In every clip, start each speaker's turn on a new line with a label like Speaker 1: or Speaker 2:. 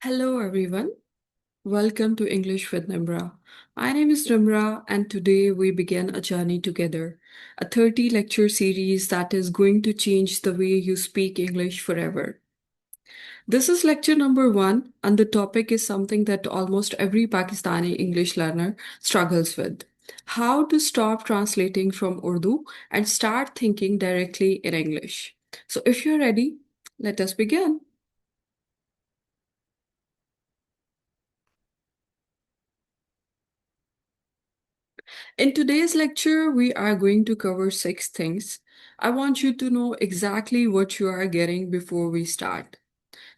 Speaker 1: Hello, everyone. Welcome to English with Nimra. My name is Nimra, and today we begin a journey together, a 30 lecture series that is going to change the way you speak English forever. This is lecture number one, and the topic is something that almost every Pakistani English learner struggles with: how to stop translating from Urdu and start thinking directly in English. So, if you're ready, let us begin. In today's lecture, we are going to cover six things. I want you to know exactly what you are getting before we start.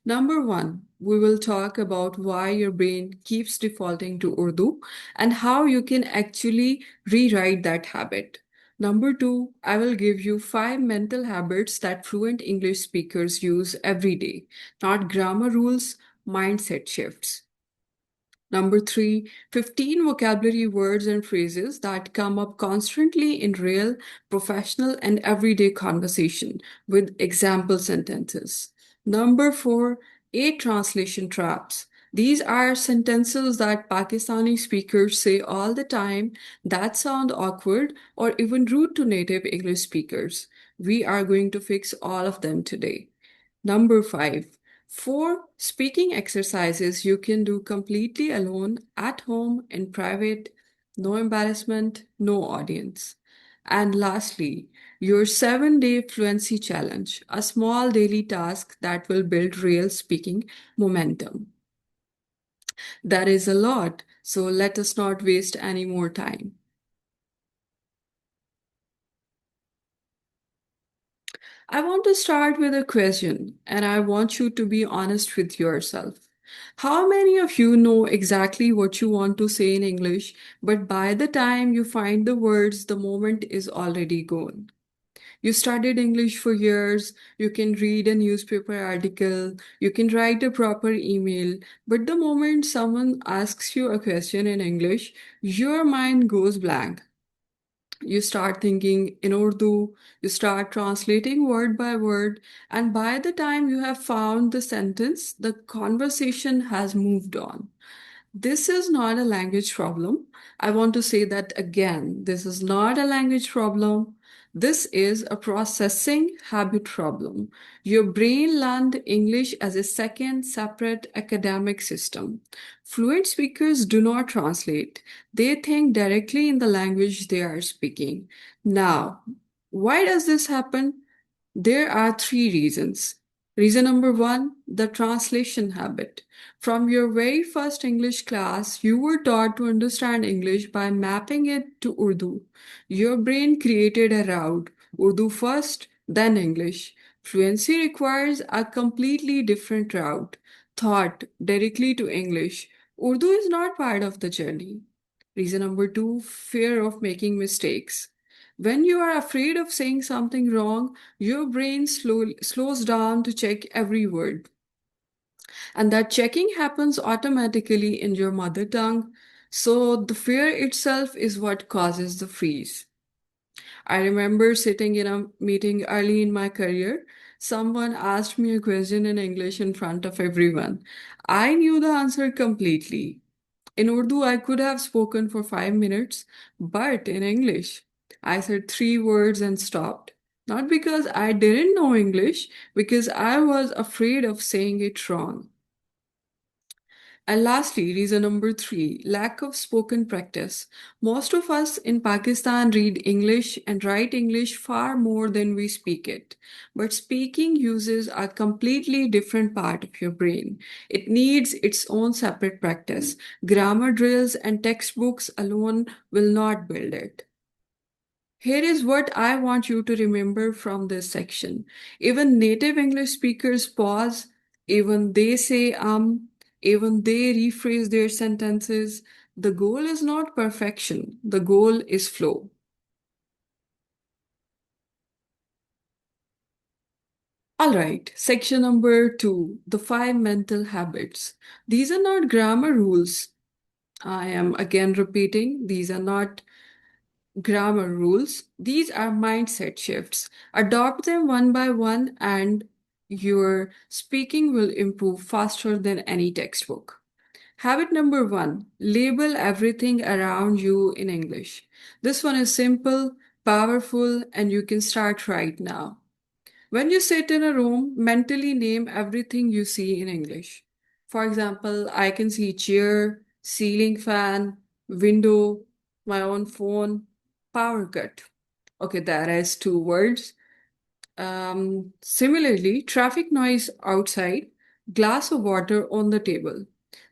Speaker 1: Number one, we will talk about why your brain keeps defaulting to Urdu and how you can actually rewrite that habit. Number two, I will give you five mental habits that fluent English speakers use every day, not grammar rules, mindset shifts. Number three, 15 vocabulary words and phrases that come up constantly in real, professional, and everyday conversation with example sentences. Number four, 8 translation traps. These are sentences that Pakistani speakers say all the time that sound awkward or even rude to native English speakers. We are going to fix all of them today. Number five, four speaking exercises you can do completely alone at home in private, no embarrassment, no audience. And lastly, your 7-day fluency challenge, a small daily task that will build real speaking momentum. That is a lot, so let us not waste any more time. I want to start with a question, and I want you to be honest with yourself. How many of you know exactly what you want to say in English, but by the time you find the words, the moment is already gone? You studied English for years, you can read a newspaper article, you can write a proper email, but the moment someone asks you a question in English, your mind goes blank. You start thinking in Urdu, you start translating word by word, and by the time you have found the sentence, the conversation has moved on. This is not a language problem. I want to say that again. This is not a language problem. This is a processing habit problem. Your brain learned English as a second separate academic system. Fluent speakers do not translate, they think directly in the language they are speaking. Now, why does this happen? There are three reasons. Reason number one, the translation habit. From your very first English class, you were taught to understand English by mapping it to Urdu. Your brain created a route: Urdu first, then English. Fluency requires a completely different route, thought directly to English. Urdu is not part of the journey. Reason number two, fear of making mistakes. When you are afraid of saying something wrong, your brain slows down to check every word. And that checking happens automatically in your mother tongue. So the fear itself is what causes the freeze. I remember sitting in a meeting early in my career. Someone asked me a question in English in front of everyone. I knew the answer completely. In Urdu, I could have spoken for 5 minutes, but in English, I said three words and stopped. Not because I didn't know English, because I was afraid of saying it wrong. And lastly, reason number three, lack of spoken practice. Most of us in Pakistan read English and write English far more than we speak it. But speaking uses a completely different part of your brain. It needs its own separate practice. Grammar drills and textbooks alone will not build it. Here is what I want you to remember from this section. Even native English speakers pause, even they say even they rephrase their sentences. The goal is not perfection, the goal is flow. All right, section number two, the five mental habits. These are not grammar rules. I am again repeating, these are not grammar rules. These are mindset shifts. Adopt them one by one and your speaking will improve faster than any textbook. Habit number one, label everything around you in English. This one is simple, powerful, and you can start right now. When you sit in a room, mentally name everything you see in English. For example, I can see chair, ceiling fan, window, my own phone, power cut. Okay, that is two words. Similarly, traffic noise outside, glass of water on the table.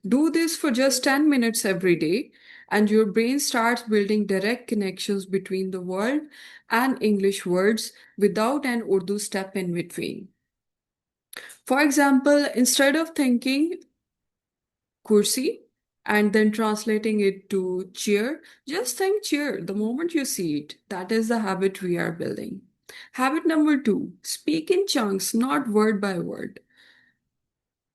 Speaker 1: Do this for just 10 minutes every day, and your brain starts building direct connections between the world and English words without an Urdu step in between. For example, instead of thinking kursi and then translating it to chair, just think chair the moment you see it. That is the habit we are building. Habit number two, speak in chunks, not word by word.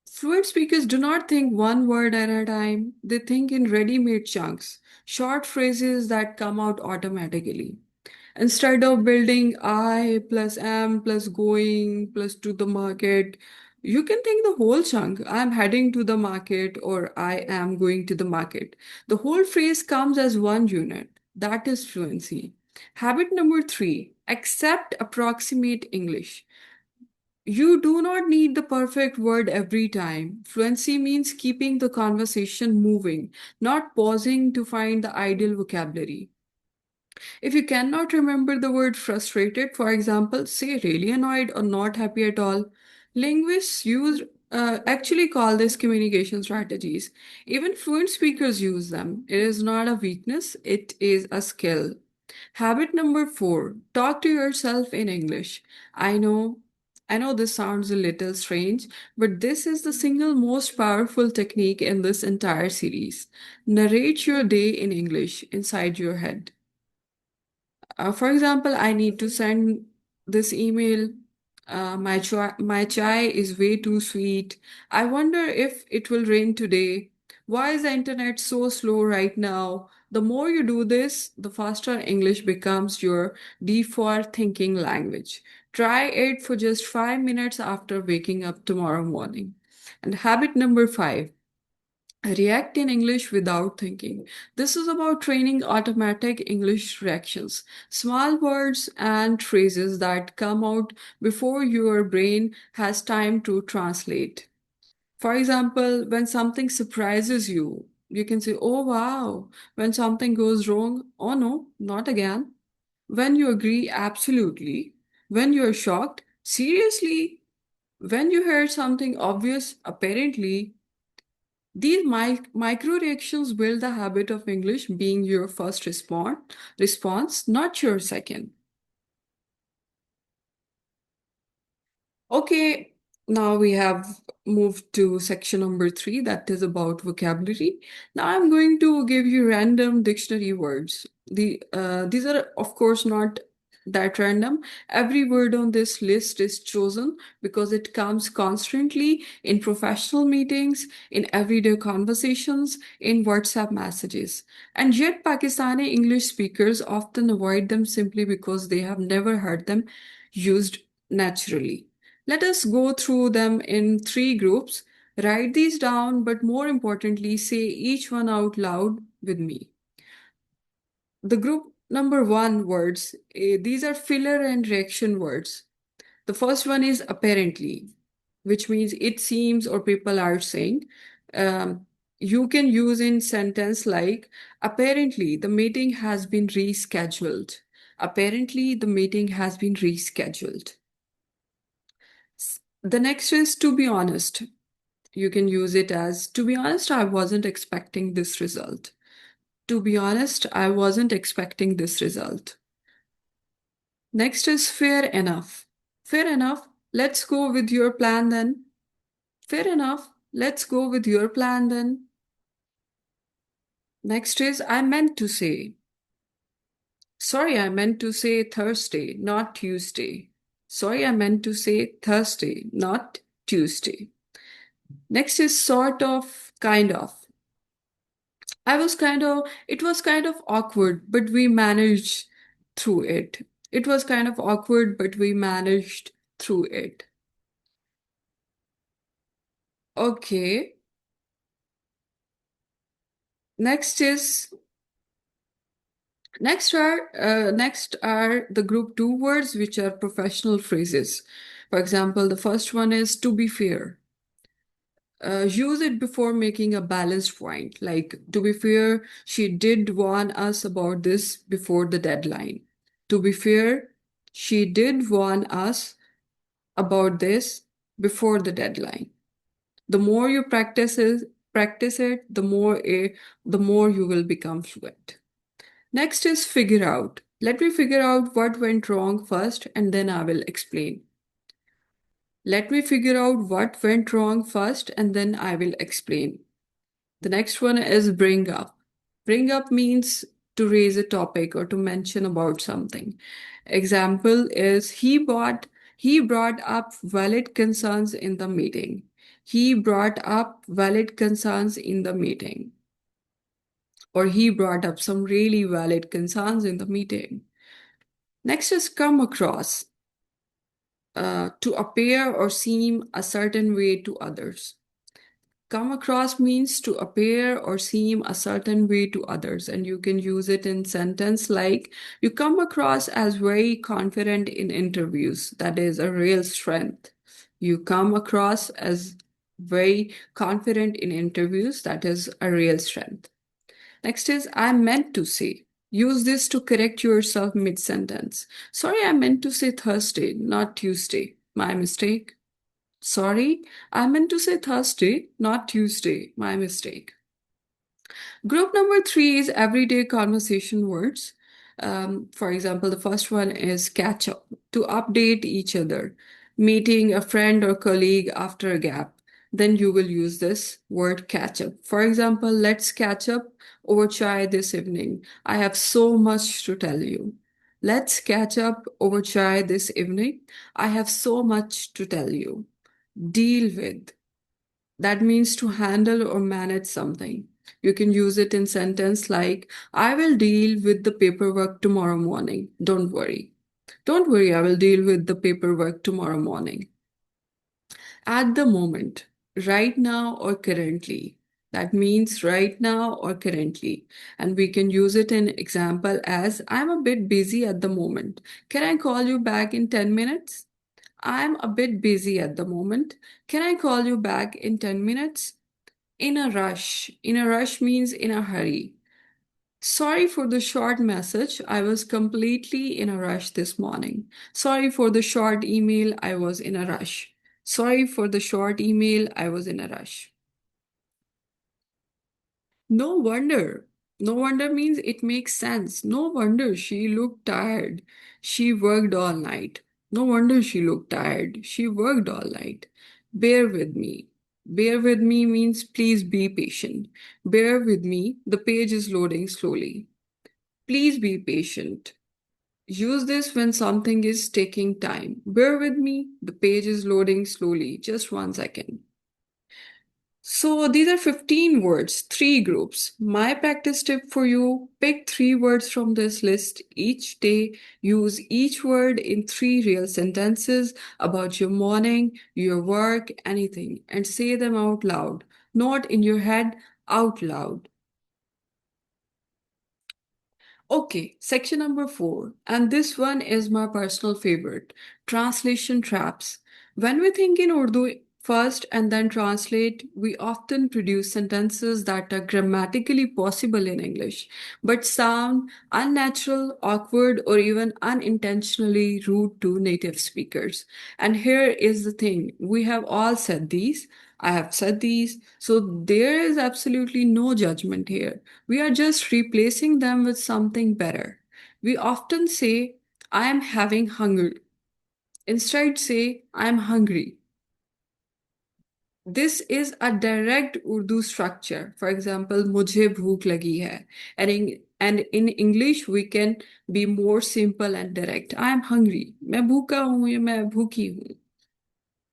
Speaker 1: Fluent speakers do not think one word at a time, they think in ready made chunks, short phrases that come out automatically. Instead of building I plus am plus going plus to the market, you can think the whole chunk. I'm heading to the market or I am going to the market. The whole phrase comes as one unit. That is fluency. Habit number three, accept approximate English. You do not need the perfect word every time. Fluency means keeping the conversation moving, not pausing to find the ideal vocabulary. If you cannot remember the word frustrated, for example, say really annoyed or not happy at all. Linguists actually call this communication strategies. Even fluent speakers use them. It is not a weakness, it is a skill. Habit number four, talk to yourself in English. I know, I know this sounds a little strange, but this is the single most powerful technique in this entire series. Narrate your day in English inside your head. For example, I need to send this email. My chai is way too sweet. I wonder if it will rain today. Why is the internet so slow right now? The more you do this, the faster English becomes your default thinking language. Try it for just 5 minutes after waking up tomorrow morning. And habit number five, react in English without thinking. This is about training automatic English reactions, small words and phrases that come out before your brain has time to translate. For example, when something surprises you, you can say, oh wow. When something goes wrong, oh no, not again. When you agree, absolutely. When you're shocked, seriously. When you heard something obvious, apparently. These micro reactions build the habit of English being your first response, not your second. Okay, now we have moved to section number three, that is about vocabulary. Now I'm going to give you random dictionary words. These are, of course, not that random. Every word on this list is chosen because it comes constantly in professional meetings, in everyday conversations, in WhatsApp messages. And yet, Pakistani English speakers often avoid them simply because they have never heard them used naturally. Let us go through them in three groups. Write these down, but more importantly, say each one out loud with me. The group number one words, these are filler and reaction words. The first one is apparently, which means it seems or people are saying. Um, you can use in sentence like apparently the meeting has been rescheduled. Apparently the meeting has been rescheduled. The next is to be honest. You can use it as to be honest, I wasn't expecting this result. To be honest, I wasn't expecting this result. Next is fair enough. Fair enough. Let's go with your plan then. Fair enough. Let's go with your plan then. Next is I meant to say. Sorry, I meant to say Thursday, not Tuesday. Sorry, I meant to say Thursday, not Tuesday. Next is sort of, kind of. It was kind of awkward, but we managed through it. It was kind of awkward, but we managed through it. Okay. Next is next are the group two words which are professional phrases. For example, the first one is to be fair. Use it before making a balanced point. Like, to be fair, she did warn us about this before the deadline. To be fair, she did warn us about this before the deadline. The more you practice it, the more you will become fluent. Next is figure out. Let me figure out what went wrong first and then I will explain. Let me figure out what went wrong first and then I will explain. The next one is bring up. Bring up means to raise a topic or to mention about something. Example is he brought up valid concerns in the meeting. He brought up valid concerns in the meeting. Or he brought up some really valid concerns in the meeting. Next is come across. To appear or seem a certain way to others. Come across means to appear or seem a certain way to others, and you can use it in sentence like you come across as very confident in interviews. That is a real strength. You come across as very confident in interviews. That is a real strength. Next is I meant to say. Use this to correct yourself mid sentence. Sorry, I meant to say Thursday, not Tuesday. My mistake. Sorry, I meant to say Thursday, not Tuesday. My mistake. Group number three is everyday conversation words. For example, the first one is catch up, to update each other, meeting a friend or colleague after a gap. Then you will use this word catch up. For example, let's catch up over chai this evening. I have so much to tell you. Let's catch up over chai this evening. I have so much to tell you. Deal with. That means to handle or manage something. You can use it in sentence like, I will deal with the paperwork tomorrow morning. Don't worry. Don't worry, I will deal with the paperwork tomorrow morning. At the moment, right now or currently. That means right now or currently. And we can use it in example as, I'm a bit busy at the moment. Can I call you back in 10 minutes? I'm a bit busy at the moment. Can I call you back in 10 minutes? In a rush. In a rush means in a hurry. Sorry for the short message. I was completely in a rush this morning. Sorry for the short email. I was in a rush. Sorry for the short email. I was in a rush. No wonder. No wonder means it makes sense. No wonder she looked tired. She worked all night. No wonder she looked tired. She worked all night. Bear with me. Bear with me means please be patient. Bear with me. The page is loading slowly. Please be patient. Use this when something is taking time. Bear with me. The page is loading slowly. Just 1 second. So these are 15 words, three groups. My practice tip for you, pick three words from this list each day. Use each word in three real sentences about your morning, your work, anything, and say them out loud. Not in your head, out loud. Okay, section number four, and this one is my personal favorite, translation traps. When we think in Urdu first and then translate, we often produce sentences that are grammatically possible in English, but sound unnatural, awkward, or even unintentionally rude to native speakers. And here is the thing, we have all said these. I have said these, so there is absolutely no judgment here. We are just replacing them with something better. We often say, I am having hunger. Instead, say, I am hungry. This is a direct Urdu structure. For example, मुझे भूख लगी है. And in English, we can be more simple and direct. I am hungry. मैं भूखा हूँ या मैं भूखी हूँ.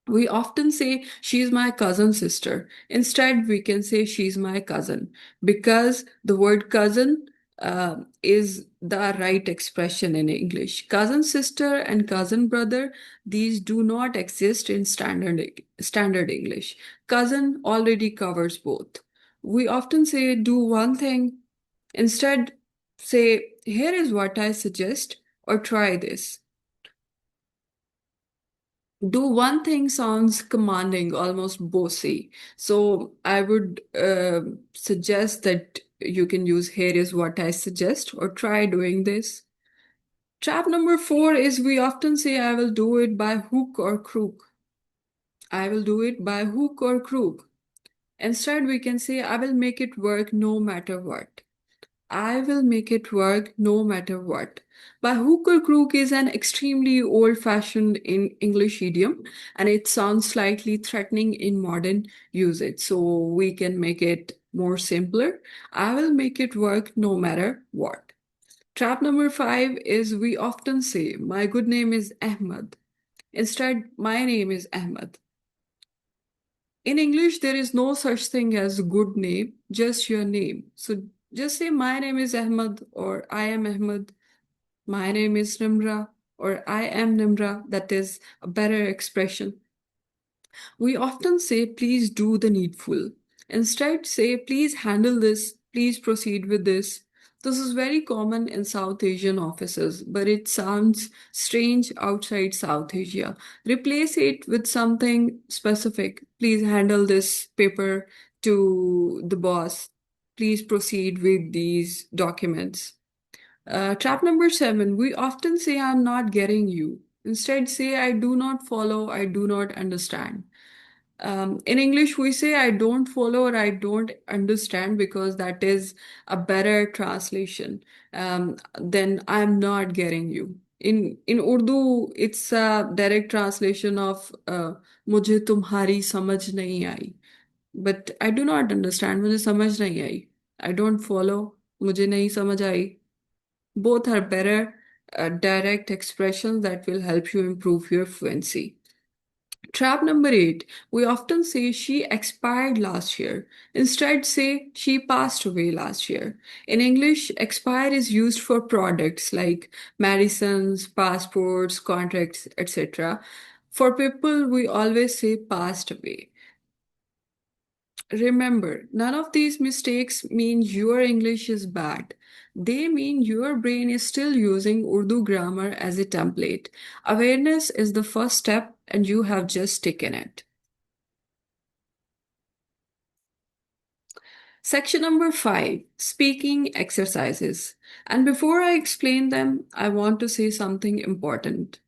Speaker 1: We often say she's my cousin sister. Instead, we can say she's my cousin because the word cousin is the right expression in English. Cousin sister and cousin brother, these do not exist in standard English. Cousin already covers both. We often say do one thing. Instead, say, here is what I suggest, or try this. Do one thing sounds commanding, almost bossy. So I would suggest that you can use here is what I suggest or try doing this. Trap number four is we often say I will do it by hook or crook. I will do it by hook or crook. Instead, we can say I will make it work no matter what. I will make it work no matter what. By hook or crook is an extremely old fashioned in English idiom and it sounds slightly threatening in modern usage. So we can make it more simpler. I will make it work no matter what. Trap number five is we often say, my good name is Ahmad. Instead, my name is Ahmad. In English, there is no such thing as good name, just your name. So just say, my name is Ahmad, or I am Ahmad. My name is Nimra, or I am Nimra. That is a better expression. We often say, please do the needful. Instead, say, please handle this, please proceed with this. This is very common in South Asian offices, but it sounds strange outside South Asia. Replace it with something specific. Please handle this paper to the boss. Please proceed with these documents. Trap number seven, we often say, I'm not getting you. Instead, say, I do not follow, I do not understand. In English, we say I don't follow or I don't understand because that is a better translation than I'm not getting you. In Urdu, it's a direct translation of मुझे तुम्हारी समझ नहीं आई. But I do not understand. मुझे समझ नहीं आई. I don't follow. मुझे नहीं समझ आई. Both are better direct expressions that will help you improve your fluency. Trap number eight, we often say she expired last year. Instead, say she passed away last year. In English, expire is used for products like medicines, passports, contracts, etc. For people, we always say passed away. Remember, none of these mistakes mean your English is bad. They mean your brain is still using Urdu grammar as a template. Awareness is the first step, and you have just taken it. Section number five, speaking exercises. And before I explain them, I want to say something important.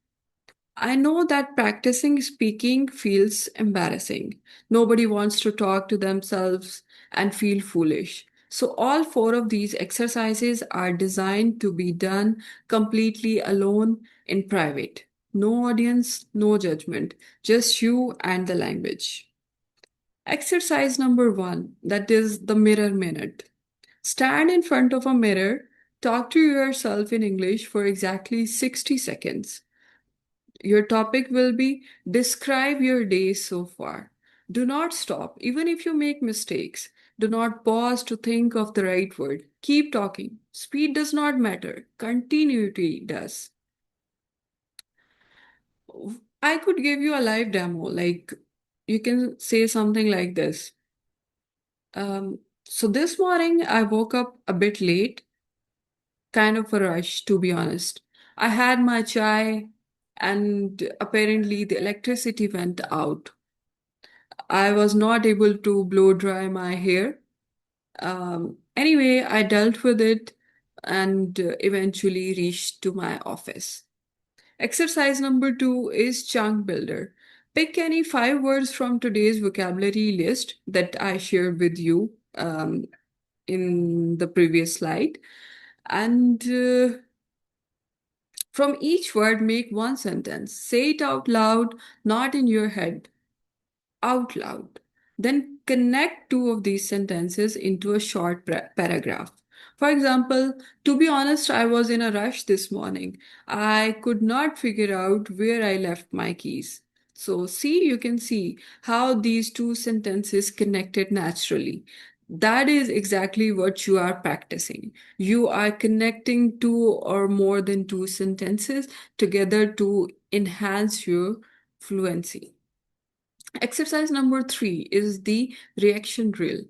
Speaker 1: I know that practicing speaking feels embarrassing. Nobody wants to talk to themselves and feel foolish. So, all four of these exercises are designed to be done completely alone in private. No audience, no judgment, just you and the language. Exercise number one, that is the mirror minute. Stand in front of a mirror, talk to yourself in English for exactly 60 seconds. Your topic will be describe your day so far. Do not stop, even if you make mistakes. Do not pause to think of the right word. Keep talking. Speed does not matter, continuity does. I could give you a live demo, like you can say something like this. So this morning I woke up a bit late, kind of a rush, to be honest. I had my chai and apparently the electricity went out. I was not able to blow dry my hair. Anyway, I dealt with it and eventually reached to my office. Exercise number two is chunk builder. Pick any five words from today's vocabulary list that I shared with you in the previous slide. And from each word, make one sentence. Say it out loud, not in your head, out loud. Then connect two of these sentences into a short paragraph. For example, to be honest, I was in a rush this morning. I could not figure out where I left my keys. So, see, you can see how these two sentences connected naturally. That is exactly what you are practicing. You are connecting two or more than two sentences together to enhance your fluency. Exercise number 3 is the reaction drill.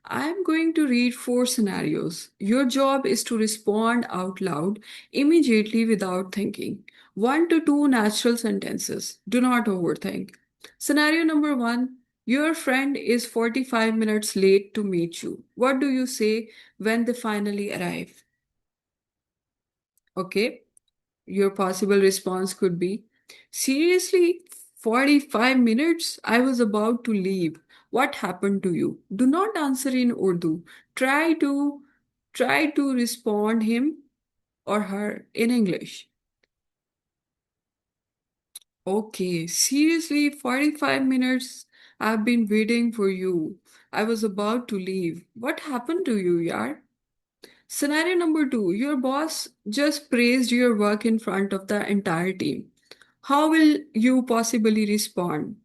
Speaker 1: I'm going to read 4 scenarios. Your job is to respond out loud immediately without thinking. 1 to 2 natural sentences. Do not overthink. Scenario number 1: your friend is 45 minutes late to meet you. What do you say when they finally arrive? Okay. Your possible response could be, seriously, 45 minutes? I was about to leave. What happened to you? Do not answer in Urdu. Try to try to respond him or her in English. Okay, seriously, 45 minutes? I've been waiting for you. I was about to leave. What happened to you, yaar? Scenario number 2: your boss just praised your work in front of the entire team. How will you possibly respond?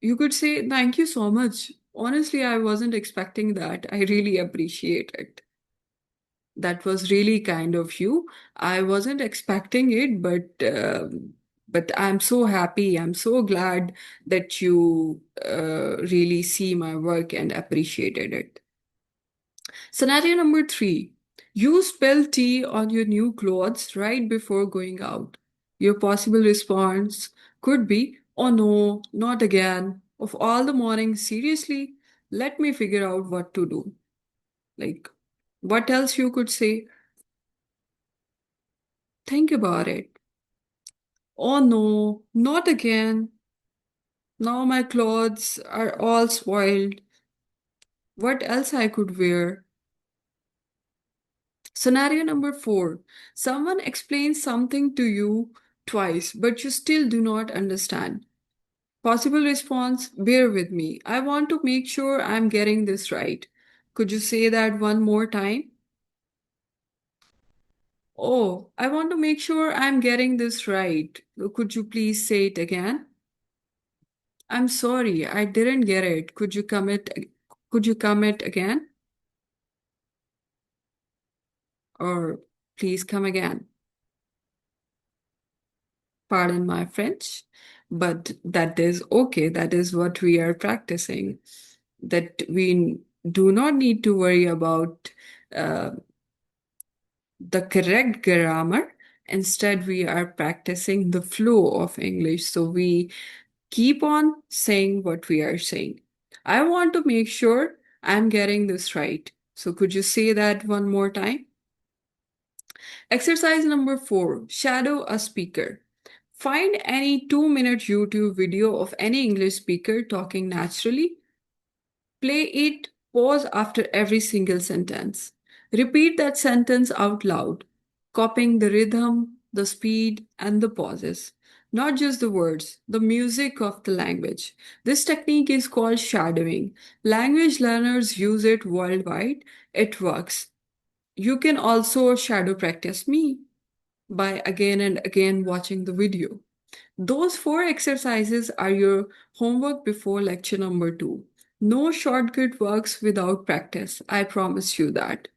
Speaker 1: You could say, thank you so much. Honestly, I wasn't expecting that. I really appreciate it. That was really kind of you. I wasn't expecting it, but I'm so happy. I'm so glad that you really see my work and appreciated it. Scenario number 3: you spill tea on your new clothes right before going out. Your possible response could be, oh no, not again. Of all the mornings, seriously, let me figure out what to do. Like, what else you could say? Think about it. Oh no, not again. Now my clothes are all spoiled. What else I could wear? Scenario number 4: someone explains something to you twice, but you still do not understand. Possible response: bear with me. I want to make sure I'm getting this right. Could you say that one more time? Oh, I want to make sure I'm getting this right. Could you please say it again? I'm sorry, I didn't get it. Could you come it again? Or please come again. Pardon my French, but that is okay. That is what we are practicing. That we do not need to worry about uh, the correct grammar. Instead, we are practicing the flow of English. So we keep on saying what we are saying. I want to make sure I'm getting this right. So could you say that one more time? Exercise number 4: shadow a speaker. Find any 2-minute YouTube video of any English speaker talking naturally. Play it, pause after every single sentence. Repeat that sentence out loud, copying the rhythm, the speed, and the pauses. Not just the words, the music of the language. This technique is called shadowing. Language learners use it worldwide. It works. You can also shadow practice me by again and again watching the video. Those 4 exercises are your homework before lecture number 2. No shortcut works without practice. I promise you that.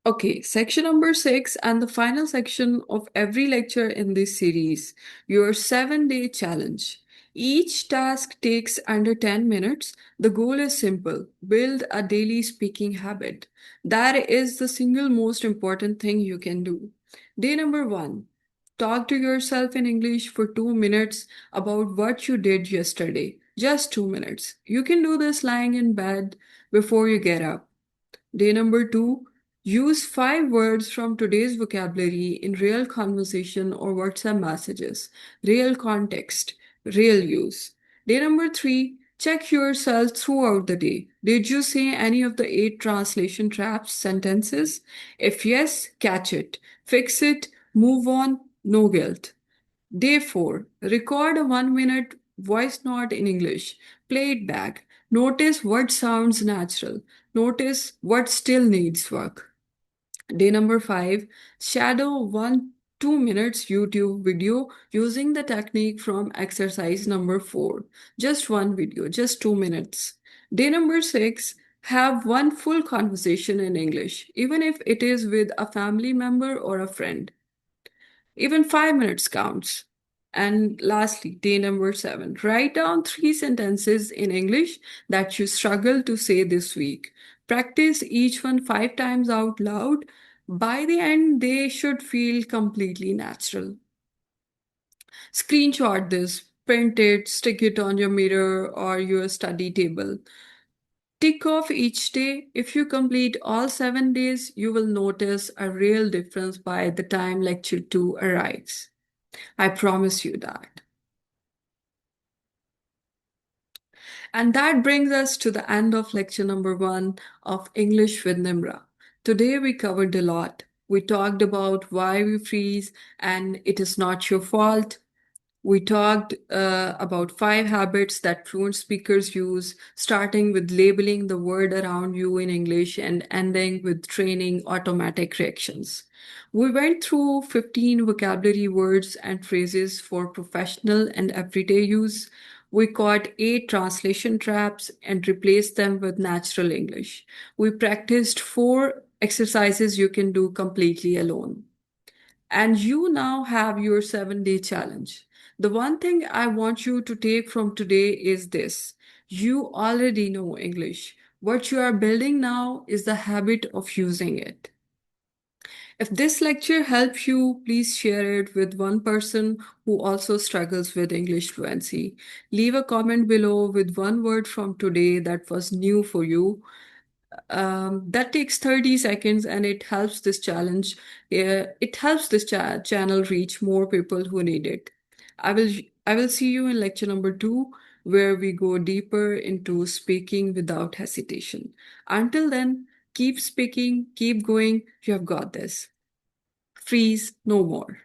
Speaker 1: Okay, section number 6 and the final section of every lecture in this series, your 7-day challenge. Each task takes under 10 minutes. The goal is simple: build a daily speaking habit. That is the single most important thing you can do. Day number 1: talk to yourself in English for 2 minutes about what you did yesterday. Just 2 minutes. You can do this lying in bed before you get up. Day number 2: use 5 words from today's vocabulary in real conversation or WhatsApp messages. Real context, real use. Day number 3: check yourself throughout the day. Did you say any of the 8 translation traps sentences? If yes, catch it, fix it, move on, no guilt. Day 4: record a 1 minute voice note in English. Play it back. Notice what sounds natural. Notice what still needs work. Day number 5: shadow 1 2 minutes YouTube video using the technique from exercise number 4. Just one video, just 2 minutes. Day number 6, have one full conversation in English, even if it is with a family member or a friend. Even 5 minutes counts. And lastly, day number 7, write down 3 sentences in English that you struggle to say this week. Practice each one 5 times out loud. By the end, they should feel completely natural. Screenshot this, print it, stick it on your mirror or your study table. Tick off each day. If you complete all 7 days, you will notice a real difference by the time lecture 2 arrives. I promise you that. And that brings us to the end of lecture number 1 of English with Nimra. Today we covered a lot. We talked about why we freeze and it is not your fault. We talked about 5 habits that fluent speakers use, starting with labeling the word around you in English and ending with training automatic reactions. We went through 15 vocabulary words and phrases for professional and everyday use. We caught 8 translation traps and replaced them with natural English. We practiced 4 exercises you can do completely alone. And you now have your 7 day challenge. The one thing I want you to take from today is this: you already know English. What you are building now is the habit of using it. If this lecture helps you, please share it with one person who also struggles with English fluency. Leave a comment below with one word from today that was new for you. That takes 30 seconds and it helps this challenge. It helps this channel reach more people who need it. I will I will see you in lecture number 2 where we go deeper into speaking without hesitation. Until then, keep speaking, keep going. You have got this. Freeze no more.